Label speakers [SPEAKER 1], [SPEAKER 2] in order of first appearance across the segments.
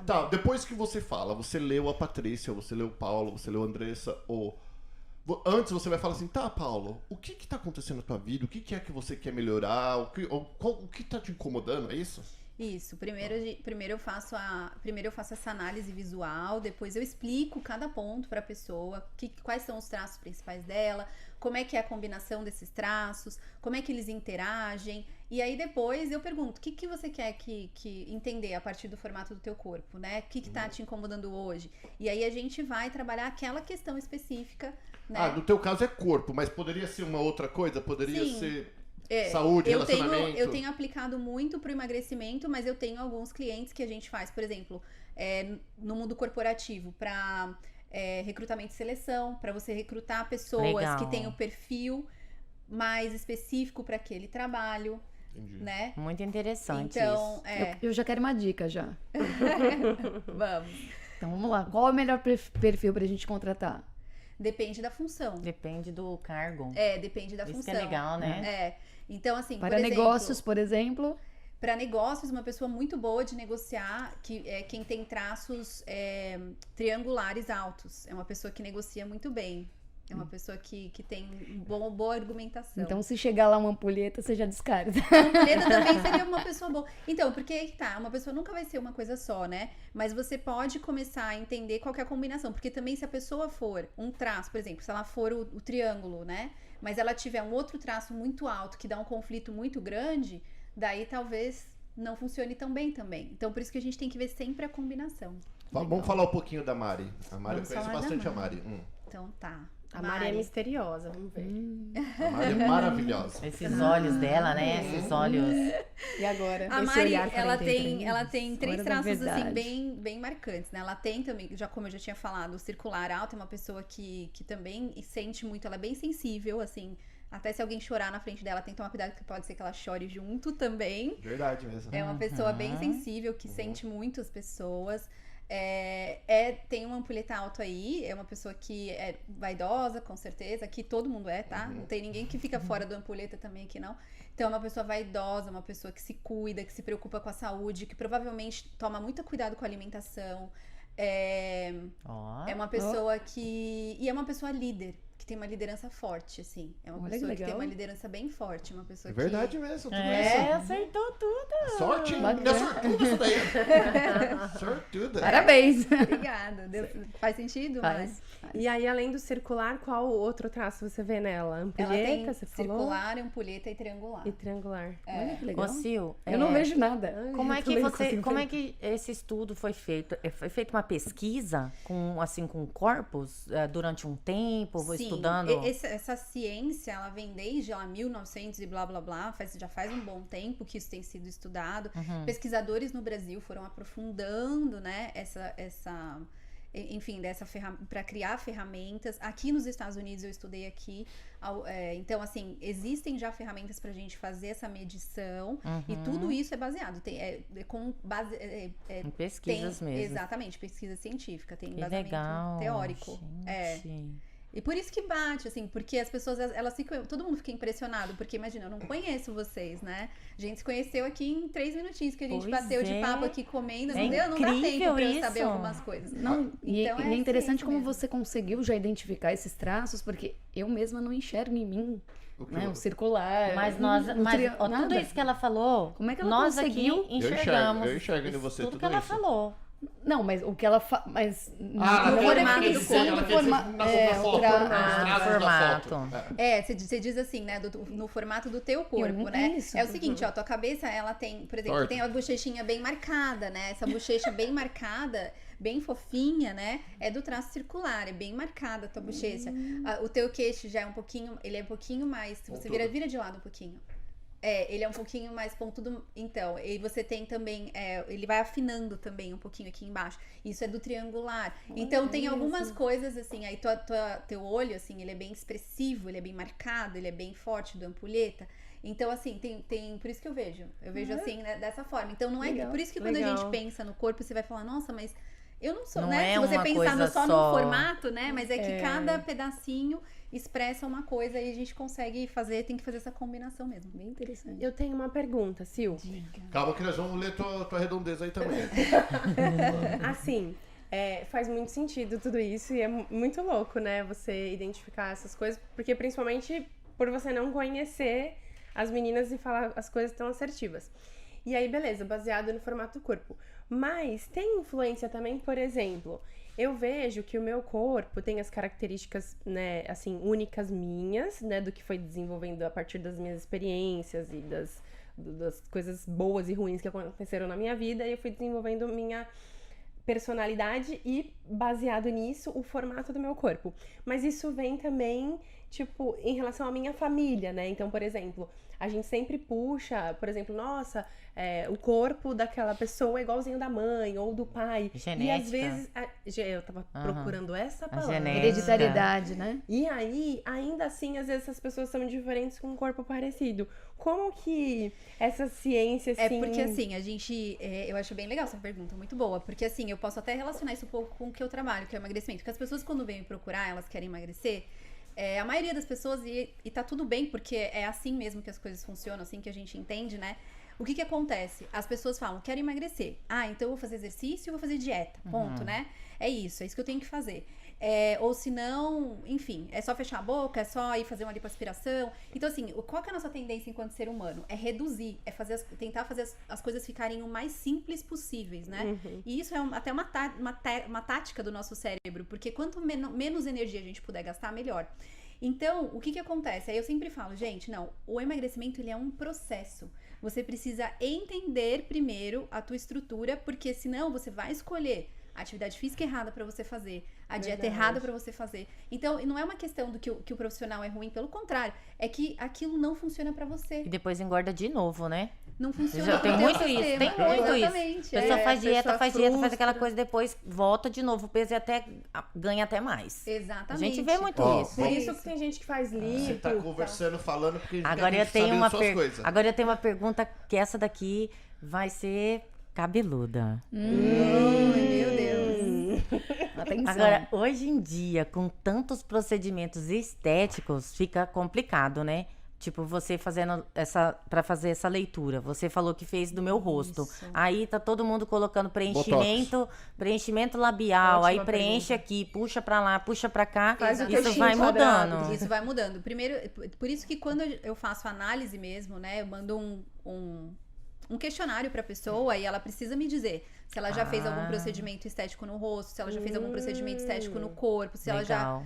[SPEAKER 1] Tá, depois que você fala, você leu a Patrícia, você leu o Paulo, você leu a Andressa, ou... Antes você vai falar assim, tá, Paulo, o que que tá acontecendo na tua vida? O que que é que você quer melhorar? O que tá te incomodando, é isso?
[SPEAKER 2] Isso, primeiro eu faço essa análise visual, depois eu explico cada ponto para a pessoa, quais são os traços principais dela, como é que é a combinação desses traços, como é que eles interagem, e aí depois eu pergunto, o que que você quer que entender a partir do formato do teu corpo, né? O que que tá te incomodando hoje? E aí a gente vai trabalhar aquela questão específica,
[SPEAKER 1] Ah,
[SPEAKER 2] né?
[SPEAKER 1] no teu caso é corpo, mas poderia ser uma outra coisa? Poderia
[SPEAKER 2] Sim,
[SPEAKER 1] ser saúde, relacionamento?
[SPEAKER 2] eu tenho aplicado muito pro emagrecimento, mas eu tenho alguns clientes que a gente faz, por exemplo, no mundo corporativo, para recrutamento e seleção, para você recrutar pessoas que têm o perfil mais específico para aquele trabalho,
[SPEAKER 1] Entendi.
[SPEAKER 2] né?
[SPEAKER 3] Muito interessante
[SPEAKER 2] Então,
[SPEAKER 3] isso.
[SPEAKER 4] Eu já quero uma dica já.
[SPEAKER 2] Vamos.
[SPEAKER 4] Então vamos lá. Qual é o melhor perfil pra gente contratar?
[SPEAKER 2] Depende da função.
[SPEAKER 3] Depende do cargo.
[SPEAKER 2] Depende da
[SPEAKER 3] Isso
[SPEAKER 2] função.
[SPEAKER 3] que é legal, né?
[SPEAKER 2] Então, assim,
[SPEAKER 4] Para
[SPEAKER 2] por exemplo,
[SPEAKER 4] negócios, por exemplo.
[SPEAKER 2] para negócios, uma pessoa muito boa de negociar, que é quem tem traços triangulares altos. É uma pessoa que negocia muito bem. É uma pessoa que tem boa argumentação.
[SPEAKER 4] Então, se chegar lá uma ampulheta, você já descarta.
[SPEAKER 2] A ampulheta também seria uma pessoa boa. Então, porque aí que tá, uma pessoa nunca vai ser uma coisa só, né? Mas você pode começar a entender qual que é a combinação. Porque também se a pessoa for um traço, por exemplo, se ela for o triângulo, né? Mas ela tiver um outro traço muito alto que dá um conflito muito grande, daí talvez não funcione tão bem também. Então, por isso que a gente tem que ver sempre a combinação.
[SPEAKER 1] Vamos falar um pouquinho da Mari. A Mari, eu
[SPEAKER 2] Vamos
[SPEAKER 1] conheço
[SPEAKER 2] falar da
[SPEAKER 1] bastante a Mari.
[SPEAKER 2] Então tá.
[SPEAKER 5] A Mari é misteriosa, vamos ver.
[SPEAKER 1] A Mari é maravilhosa.
[SPEAKER 3] Esses olhos dela, né? Esses olhos.
[SPEAKER 4] E agora?
[SPEAKER 2] A
[SPEAKER 4] Esse
[SPEAKER 2] Mari,
[SPEAKER 4] olhar
[SPEAKER 2] ela tem três
[SPEAKER 4] Hora da
[SPEAKER 2] traços assim
[SPEAKER 4] verdade.
[SPEAKER 2] bem marcantes, né? Ela tem também, já como eu já tinha falado, o circular alto, é uma pessoa que também sente muito, ela é bem sensível, assim. Até se alguém chorar na frente dela, tem que tomar cuidado, que pode ser que ela chore junto também.
[SPEAKER 1] Verdade mesmo.
[SPEAKER 2] É uma pessoa bem sensível, que sente muito as pessoas. Tem uma ampulheta alto aí, é uma pessoa que é vaidosa, com certeza, que todo mundo é, tá? Não tem ninguém que fica fora do ampulheta também aqui, não. Então é uma pessoa vaidosa, uma pessoa que se cuida, que se preocupa com a saúde, que provavelmente toma muito cuidado com a alimentação. É uma pessoa que... E é uma pessoa líder, que tem uma liderança forte, assim. É uma pessoa que tem uma liderança bem forte, uma pessoa
[SPEAKER 1] É verdade mesmo, tudo
[SPEAKER 3] Acertou tudo.
[SPEAKER 1] Sorte, é sortuda isso daí. Sortuda.
[SPEAKER 4] Parabéns.
[SPEAKER 2] Obrigada. Faz sentido?
[SPEAKER 4] Faz.
[SPEAKER 5] E aí, além do circular, qual outro traço você vê nela?
[SPEAKER 2] Ela tem
[SPEAKER 5] Ampulheta, você falou?
[SPEAKER 2] circular, ampulheta e triangular.
[SPEAKER 5] E triangular.
[SPEAKER 4] Olha que legal.
[SPEAKER 3] Ô, Sil,
[SPEAKER 4] Eu não vejo nada.
[SPEAKER 3] Como é
[SPEAKER 5] Eu
[SPEAKER 3] que
[SPEAKER 5] também não
[SPEAKER 3] você,
[SPEAKER 5] consigo
[SPEAKER 3] como
[SPEAKER 5] ver.
[SPEAKER 3] é que esse estudo foi feito? Foi feita uma pesquisa com assim com corpos durante um tempo,
[SPEAKER 2] Sim,
[SPEAKER 3] estudando?
[SPEAKER 2] essa ciência, ela vem desde lá 1900 e blá blá blá, já faz um bom tempo que isso tem sido estudado. Pesquisadores no Brasil foram aprofundando, né, enfim, para criar ferramentas. Aqui nos Estados Unidos, eu estudei aqui, então, assim, existem já ferramentas pra gente fazer essa medição, e tudo isso é baseado, com base...
[SPEAKER 3] Em pesquisas mesmo.
[SPEAKER 2] Exatamente, pesquisa científica, tem
[SPEAKER 3] Que
[SPEAKER 2] embasamento
[SPEAKER 3] legal,
[SPEAKER 2] teórico.
[SPEAKER 3] gente.
[SPEAKER 2] E por isso que bate, assim, porque as pessoas, elas ficam, todo mundo fica impressionado, porque imagina, eu não conheço vocês, né? A gente se conheceu aqui em 3 minutinhos que a gente bateu de papo aqui comendo, não dá tempo pra eu saber algumas coisas.
[SPEAKER 4] Não, e
[SPEAKER 2] Então,
[SPEAKER 4] é interessante como
[SPEAKER 2] mesmo.
[SPEAKER 4] você conseguiu já identificar esses traços, porque eu mesma não enxergo em mim, né, o circular.
[SPEAKER 3] Mas tudo
[SPEAKER 4] nada.
[SPEAKER 3] isso que ela falou,
[SPEAKER 4] Como é que ela
[SPEAKER 3] nós
[SPEAKER 4] conseguiu?
[SPEAKER 3] aqui enxergamos.
[SPEAKER 1] Eu enxergo em você
[SPEAKER 3] tudo
[SPEAKER 1] tudo
[SPEAKER 3] que ela
[SPEAKER 1] isso.
[SPEAKER 3] falou.
[SPEAKER 4] Não, mas o que ela mas
[SPEAKER 1] Ah,
[SPEAKER 4] não
[SPEAKER 1] ela
[SPEAKER 2] formato
[SPEAKER 1] quer
[SPEAKER 2] do
[SPEAKER 1] dizer, ela
[SPEAKER 2] corpo.
[SPEAKER 1] quer dizer na foto, nos traços da foto.
[SPEAKER 2] Você diz assim, né, no formato do teu corpo,
[SPEAKER 4] não-
[SPEAKER 2] né?
[SPEAKER 4] isso.
[SPEAKER 2] É o seguinte, ó, tua cabeça, ela tem, por exemplo,
[SPEAKER 1] Torta.
[SPEAKER 2] tem a bochechinha bem marcada, né? Essa bochecha bem marcada, bem fofinha, né? É do traço circular, é bem marcada a tua bochecha. O teu queixo já é um pouquinho, ele é um pouquinho mais, se você
[SPEAKER 1] Pontudo.
[SPEAKER 2] vira de lado um pouquinho. Ele é um pouquinho mais pontudo. Então, e você tem também. Ele vai afinando também um pouquinho aqui embaixo. Isso é do triangular. Então, tem algumas coisas, assim. Aí, teu olho, assim, ele é bem expressivo, ele é bem marcado, ele é bem forte do ampulheta. Então, assim, tem. Por isso que eu vejo. Eu vejo assim, né, dessa forma. Então, não é.
[SPEAKER 4] Legal.
[SPEAKER 2] Por isso que quando a gente pensa no corpo, você vai falar, nossa, mas. Eu não sou,
[SPEAKER 3] Não
[SPEAKER 2] né?
[SPEAKER 3] é
[SPEAKER 2] Se você
[SPEAKER 3] uma
[SPEAKER 2] pensar
[SPEAKER 3] coisa
[SPEAKER 2] só
[SPEAKER 3] só.
[SPEAKER 2] no formato, né? Mas é que cada pedacinho expressa uma coisa e a gente consegue fazer, tem que fazer essa combinação mesmo.
[SPEAKER 4] Bem interessante.
[SPEAKER 5] Eu tenho uma pergunta, Sil.
[SPEAKER 1] Calma que nós vamos ler tua redondeza aí também.
[SPEAKER 5] Assim, faz muito sentido tudo isso e é muito louco, né? Você identificar essas coisas, porque principalmente por você não conhecer as meninas e falar as coisas tão assertivas. E aí, beleza, baseado no formato do corpo. Mas tem influência também, por exemplo, eu vejo que o meu corpo tem as características, né, assim, únicas minhas, né, do que foi desenvolvendo a partir das minhas experiências e das coisas boas e ruins que aconteceram na minha vida, e eu fui desenvolvendo minha personalidade e, baseado nisso, o formato do meu corpo. Mas isso vem também, tipo, em relação à minha família, né? Então, por exemplo, a gente sempre puxa, por exemplo, nossa, o corpo daquela pessoa é igualzinho da mãe ou do pai.
[SPEAKER 3] Genética.
[SPEAKER 5] E às vezes, eu tava procurando essa palavra.
[SPEAKER 3] genética.
[SPEAKER 4] Hereditariedade, né?
[SPEAKER 5] E aí, ainda assim, às vezes essas pessoas são diferentes com um corpo parecido. Como que essa ciência, assim...
[SPEAKER 2] É porque, assim, a gente... eu acho bem legal essa pergunta, muito boa. Porque, assim, eu posso até relacionar isso um pouco com o que eu trabalho, que é o emagrecimento. Porque as pessoas, quando vêm me procurar, elas querem emagrecer... a maioria das pessoas, e tá tudo bem, porque é assim mesmo que as coisas funcionam, assim que a gente entende, né? O que acontece? As pessoas falam, quero emagrecer. Ah, então eu vou fazer exercício e vou fazer dieta. Ponto, né? É isso que eu tenho que fazer. Ou se não, enfim, é só fechar a boca, é só ir fazer uma lipoaspiração. Então, assim, qual que é a nossa tendência enquanto ser humano? É reduzir, é tentar fazer as coisas ficarem o mais simples possíveis, né? E isso é até uma tática do nosso cérebro, porque quanto menos energia a gente puder gastar, melhor. Então, o que acontece? Aí eu sempre falo, gente, não, o emagrecimento, ele é um processo. Você precisa entender primeiro a tua estrutura, porque senão você vai escolher a atividade física errada pra você fazer, a dieta errada pra você fazer. Então, não é uma questão do que o profissional é ruim, pelo contrário, é que aquilo não funciona pra você.
[SPEAKER 3] E depois engorda de novo, né?
[SPEAKER 2] Não funciona.
[SPEAKER 3] Já tem
[SPEAKER 2] pro teu
[SPEAKER 3] muito isso,
[SPEAKER 2] sistema.
[SPEAKER 3] tem muito isso.
[SPEAKER 2] Exatamente.
[SPEAKER 3] A pessoa faz dieta,
[SPEAKER 5] pessoa
[SPEAKER 3] faz dieta, faz
[SPEAKER 5] frustra.
[SPEAKER 3] aquela coisa, depois volta de novo o peso e até ganha até mais.
[SPEAKER 2] Exatamente.
[SPEAKER 3] A gente vê muito
[SPEAKER 1] Ó,
[SPEAKER 3] isso.
[SPEAKER 5] Por isso que tem gente que faz lipo.
[SPEAKER 1] Você tá conversando, falando, porque a gente
[SPEAKER 3] Agora
[SPEAKER 1] quer
[SPEAKER 3] eu tenho
[SPEAKER 1] saber
[SPEAKER 3] uma
[SPEAKER 1] suas coisas.
[SPEAKER 3] Agora eu tenho uma pergunta que essa daqui vai ser cabeluda.
[SPEAKER 2] Meu Deus.
[SPEAKER 4] Atenção.
[SPEAKER 3] Agora, hoje em dia, com tantos procedimentos estéticos, fica complicado, né? Tipo, você fazendo pra fazer essa leitura. Você falou que fez do meu rosto. Aí tá todo mundo colocando preenchimento labial.
[SPEAKER 5] Ótima
[SPEAKER 3] aí preenche
[SPEAKER 5] pergunta.
[SPEAKER 3] aqui, puxa pra lá, puxa pra cá.
[SPEAKER 5] Faz o
[SPEAKER 3] Isso
[SPEAKER 5] textinho
[SPEAKER 3] vai
[SPEAKER 5] quadrado.
[SPEAKER 3] mudando.
[SPEAKER 2] Isso vai mudando. Primeiro, por isso que quando eu faço análise mesmo, né, eu mando um questionário pra pessoa e ela precisa me dizer se ela já fez algum procedimento estético no rosto, se ela já fez algum procedimento estético no corpo, se ela já,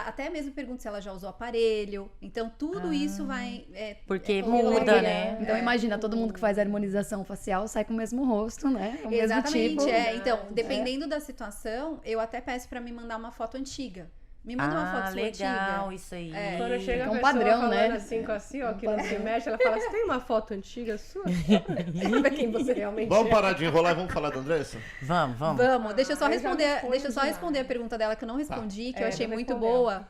[SPEAKER 2] até mesmo pergunto se ela já usou aparelho. Então, tudo isso vai...
[SPEAKER 3] Porque
[SPEAKER 2] como
[SPEAKER 3] muda,
[SPEAKER 2] legal.
[SPEAKER 3] né?
[SPEAKER 4] Então imagina, todo mundo que faz harmonização facial sai com o mesmo rosto, né? O
[SPEAKER 2] Exatamente,
[SPEAKER 4] mesmo tipo.
[SPEAKER 2] Então, dependendo da situação, eu até peço pra me mandar uma foto antiga. Me manda uma foto sua
[SPEAKER 3] legal,
[SPEAKER 2] antiga.
[SPEAKER 3] isso aí.
[SPEAKER 5] Quando chega
[SPEAKER 4] É
[SPEAKER 5] a
[SPEAKER 4] um
[SPEAKER 5] pessoa
[SPEAKER 4] padrão,
[SPEAKER 5] falando
[SPEAKER 4] né?
[SPEAKER 5] assim, com assim, ó, que não se mexe, ela fala, você tem uma foto antiga sua? Sabe quem você realmente
[SPEAKER 1] Vamos
[SPEAKER 5] é?
[SPEAKER 1] parar de enrolar e vamos falar da Andressa?
[SPEAKER 3] Vamos.
[SPEAKER 2] Vamos, deixa eu só
[SPEAKER 5] eu já
[SPEAKER 2] responder,
[SPEAKER 5] respondo
[SPEAKER 2] deixa eu só
[SPEAKER 5] já.
[SPEAKER 2] responder a pergunta dela que eu não respondi, que eu achei
[SPEAKER 5] não
[SPEAKER 2] muito
[SPEAKER 5] respondeu.
[SPEAKER 2] boa.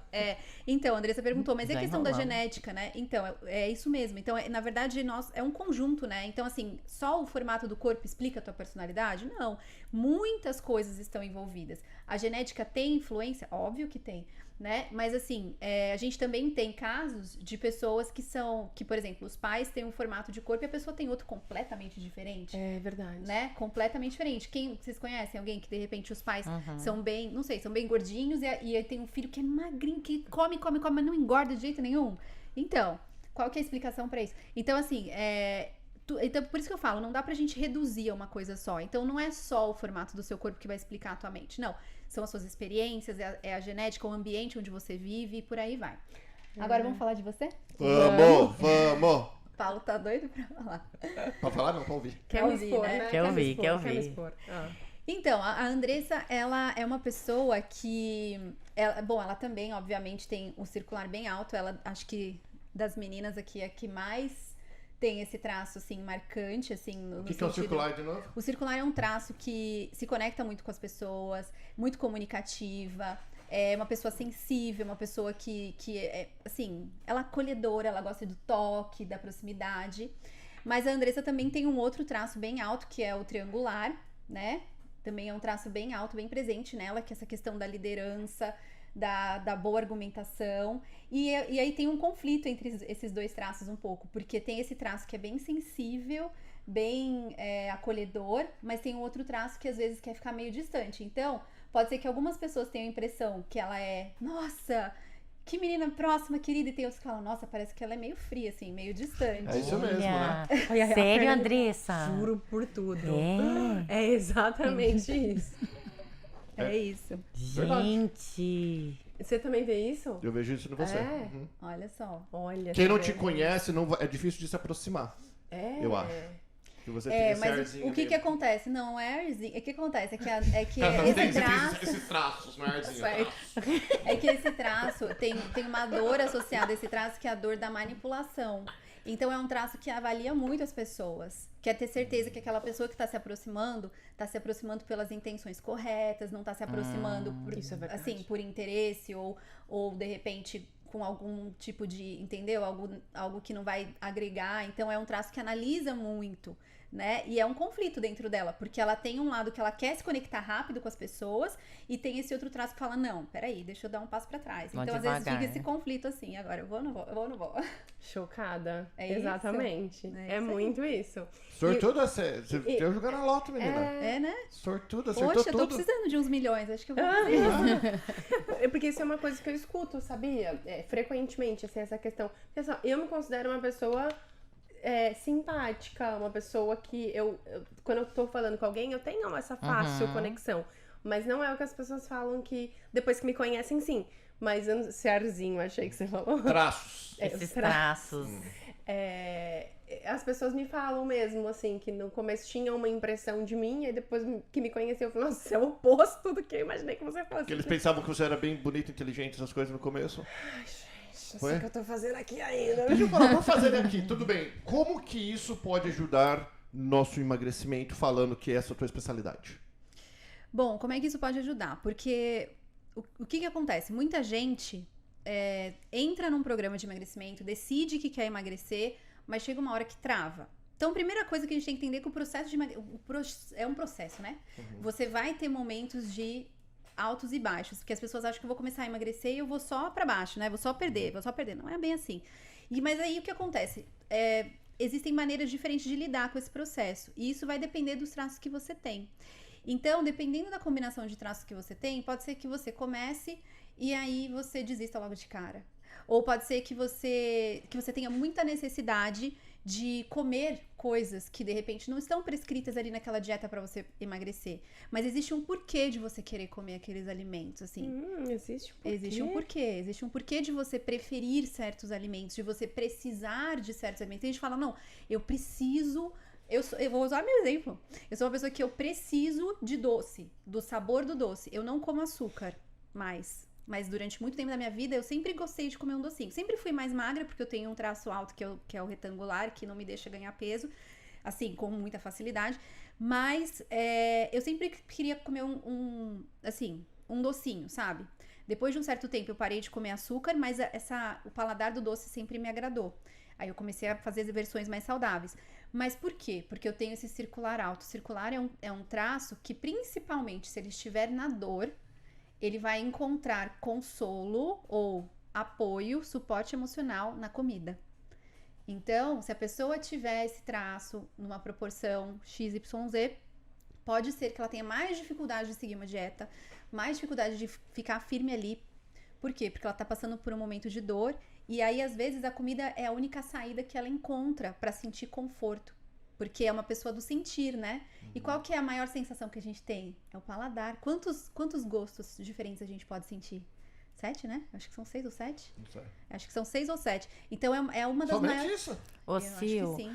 [SPEAKER 2] Então, a Andressa perguntou, mas é
[SPEAKER 3] Já
[SPEAKER 2] questão da
[SPEAKER 3] enrolamos.
[SPEAKER 2] genética, né? Então, é isso mesmo. Então, na verdade, é um conjunto, né? Então, assim, só o formato do corpo explica a tua personalidade? Não. Muitas coisas estão envolvidas. A genética tem influência? Óbvio que tem. Né? Mas assim, a gente também tem casos de pessoas que, por exemplo, os pais têm um formato de corpo e a pessoa tem outro completamente diferente.
[SPEAKER 5] É verdade.
[SPEAKER 2] Né? Completamente diferente. Vocês conhecem alguém que de repente os pais são bem, não sei, são bem gordinhos e aí tem um filho que é magrinho, que come, mas não engorda de jeito nenhum? Então, qual que é a explicação pra isso? Então, assim, então, por isso que eu falo, não dá pra gente reduzir a uma coisa só. Então, não é só o formato do seu corpo que vai explicar a tua mente. Não. São as suas experiências, é a genética, o ambiente onde você vive e por aí vai. Agora, vamos falar de você?
[SPEAKER 1] Vamos!
[SPEAKER 2] Paulo tá doido pra falar.
[SPEAKER 1] Pra falar não, pra ouvir.
[SPEAKER 5] Quer me
[SPEAKER 2] ouvir,
[SPEAKER 5] expor,
[SPEAKER 2] né?
[SPEAKER 5] né?
[SPEAKER 3] Quer
[SPEAKER 5] me
[SPEAKER 3] ouvir,
[SPEAKER 5] expor,
[SPEAKER 3] quer
[SPEAKER 5] me
[SPEAKER 3] ouvir.
[SPEAKER 5] expor.
[SPEAKER 2] Então, a Andressa, ela é uma pessoa que... ela também, obviamente, tem um circular bem alto. Ela, acho que, das meninas aqui, é a que mais tem esse traço, assim, marcante, assim, no
[SPEAKER 1] O que é o circular de novo?
[SPEAKER 2] O circular é um traço que se conecta muito com as pessoas, muito comunicativa, é uma pessoa sensível, uma pessoa que é, assim, ela é acolhedora, ela gosta do toque, da proximidade. Mas a Andressa também tem um outro traço bem alto, que é o triangular, né? Também é um traço bem alto, bem presente nela, que é essa questão da liderança, da boa argumentação. E aí tem um conflito entre esses dois traços um pouco, porque tem esse traço que é bem sensível, bem acolhedor, mas tem um outro traço que às vezes quer ficar meio distante. Então, pode ser que algumas pessoas tenham a impressão que ela é, nossa, que menina próxima, querida, e tem outros que falam, nossa, parece que ela é meio fria, assim, meio distante.
[SPEAKER 1] É isso mesmo, né?
[SPEAKER 5] Olha, a
[SPEAKER 3] Sério,
[SPEAKER 5] Fernanda,
[SPEAKER 3] Andressa?
[SPEAKER 5] Juro por tudo.
[SPEAKER 3] É.
[SPEAKER 5] É exatamente isso.
[SPEAKER 2] É isso.
[SPEAKER 3] Gente.
[SPEAKER 5] Você também vê isso?
[SPEAKER 1] Eu vejo isso em você.
[SPEAKER 5] É.
[SPEAKER 1] Uhum.
[SPEAKER 2] Olha só.
[SPEAKER 5] Olha.
[SPEAKER 1] Quem não
[SPEAKER 5] tá
[SPEAKER 1] te
[SPEAKER 5] vendo?
[SPEAKER 1] conhece, é difícil de se aproximar,
[SPEAKER 5] É.
[SPEAKER 1] eu acho. Que você tem esse
[SPEAKER 2] Mas
[SPEAKER 1] arzinho
[SPEAKER 2] o que
[SPEAKER 1] meio-
[SPEAKER 2] acontece? Não é arzinho. O que acontece? É que
[SPEAKER 1] Você tem
[SPEAKER 2] esse traço...
[SPEAKER 1] esses traços, não é arzinho.
[SPEAKER 5] Certo.
[SPEAKER 1] Traço.
[SPEAKER 2] É que esse traço tem uma dor associada a esse traço, que é a dor da manipulação. Então é um traço que avalia muito as pessoas. Quer ter certeza que aquela pessoa que está se aproximando pelas intenções corretas, não está se aproximando por,
[SPEAKER 5] Isso é verdade.
[SPEAKER 2] assim, por interesse ou de repente com algum tipo de, entendeu? Algo que não vai agregar. Então é um traço que analisa muito, né? E é um conflito dentro dela, porque ela tem um lado que ela quer se conectar rápido com as pessoas e tem esse outro traço que fala, não, peraí, deixa eu dar um passo pra trás.
[SPEAKER 3] Vou
[SPEAKER 2] Então às vezes
[SPEAKER 3] devagar,
[SPEAKER 2] fica esse
[SPEAKER 3] né?
[SPEAKER 2] conflito assim, agora eu vou ou não vou, eu vou ou não vou.
[SPEAKER 5] Chocada.
[SPEAKER 2] É isso?
[SPEAKER 5] Exatamente.
[SPEAKER 2] É
[SPEAKER 5] É,
[SPEAKER 2] isso aí.
[SPEAKER 5] muito isso.
[SPEAKER 1] Sortuda, você deu jogar na loto, menina.
[SPEAKER 2] É, né?
[SPEAKER 1] Sortuda, acertou
[SPEAKER 2] Poxa, eu tô
[SPEAKER 1] tudo.
[SPEAKER 2] precisando de uns milhões, acho que eu vou
[SPEAKER 5] Ah,
[SPEAKER 2] fazer.
[SPEAKER 5] É porque isso é uma coisa que eu escuto, sabia? Frequentemente, assim, essa questão. Porque, assim, eu me considero uma pessoa simpática, uma pessoa que quando eu tô falando com alguém, eu tenho essa fácil conexão. Mas não é o que as pessoas falam que, depois que me conhecem, sim. Mas eu não sei, arzinho, achei que você falou.
[SPEAKER 1] Traços.
[SPEAKER 3] Esses
[SPEAKER 5] os
[SPEAKER 3] traços.
[SPEAKER 5] As pessoas me falam mesmo, assim, que no começo tinham uma impressão de mim, e depois que me conheceu, eu falei, nossa, você é o oposto do que eu imaginei que você fosse.
[SPEAKER 1] Que eles pensavam que você era bem bonito, inteligente, essas coisas no começo.
[SPEAKER 5] Não
[SPEAKER 1] Foi?
[SPEAKER 5] sei o que eu tô fazendo aqui ainda.
[SPEAKER 1] Deixa eu falar, pra fazer aqui, tudo bem. Como que isso pode ajudar nosso emagrecimento, falando que essa é a tua especialidade?
[SPEAKER 2] Bom, como é que isso pode ajudar? Porque o que acontece? Muita gente entra num programa de emagrecimento, decide que quer emagrecer, mas chega uma hora que trava. Então, a primeira coisa que a gente tem que entender é que o processo de emagrecimento é um processo, né? Você vai ter momentos de altos e baixos, porque as pessoas acham que eu vou começar a emagrecer e eu vou só pra baixo, né? Vou só perder. Não é bem assim. Mas aí o que acontece? Existem maneiras diferentes de lidar com esse processo, e isso vai depender dos traços que você tem. Então, dependendo da combinação de traços que você tem, pode ser que você comece e aí você desista logo de cara. Ou pode ser que você tenha muita necessidade de comer coisas que de repente não estão prescritas ali naquela dieta para você emagrecer. Mas existe um porquê de você querer comer aqueles alimentos, assim.
[SPEAKER 5] Existe um porquê.
[SPEAKER 2] Existe um porquê de você preferir certos alimentos, de você precisar de certos alimentos. Tem gente que fala, não, eu preciso... Eu vou usar meu exemplo. Eu sou uma pessoa que eu preciso de doce, do sabor do doce. Eu não como açúcar mais. Mas durante muito tempo da minha vida, eu sempre gostei de comer um docinho. Sempre fui mais magra, porque eu tenho um traço alto, que é o retangular, que não me deixa ganhar peso, assim, com muita facilidade. Mas eu sempre queria comer um docinho, sabe? Depois de um certo tempo, eu parei de comer açúcar, mas o paladar do doce sempre me agradou. Aí eu comecei a fazer versões mais saudáveis. Mas por quê? Porque eu tenho esse circular alto. O circular é um traço que, principalmente, se ele estiver na dor, ele vai encontrar consolo ou apoio, suporte emocional na comida. Então, se a pessoa tiver esse traço numa proporção XYZ, pode ser que ela tenha mais dificuldade de seguir uma dieta, mais dificuldade de ficar firme ali. Por quê? Porque ela tá passando por um momento de dor, e aí, às vezes, a comida é a única saída que ela encontra para sentir conforto. Porque é uma pessoa do sentir, né? E qual que é a maior sensação que a gente tem? É o paladar. Quantos gostos diferentes a gente pode sentir? 7, né? Acho que são 6 ou 7.
[SPEAKER 1] Não sei.
[SPEAKER 2] Acho que são 6 ou 7. Então é uma das
[SPEAKER 1] Somente
[SPEAKER 2] maiores...
[SPEAKER 1] isso?
[SPEAKER 3] Ô,
[SPEAKER 2] Eu acho que
[SPEAKER 3] Sil,
[SPEAKER 2] sim.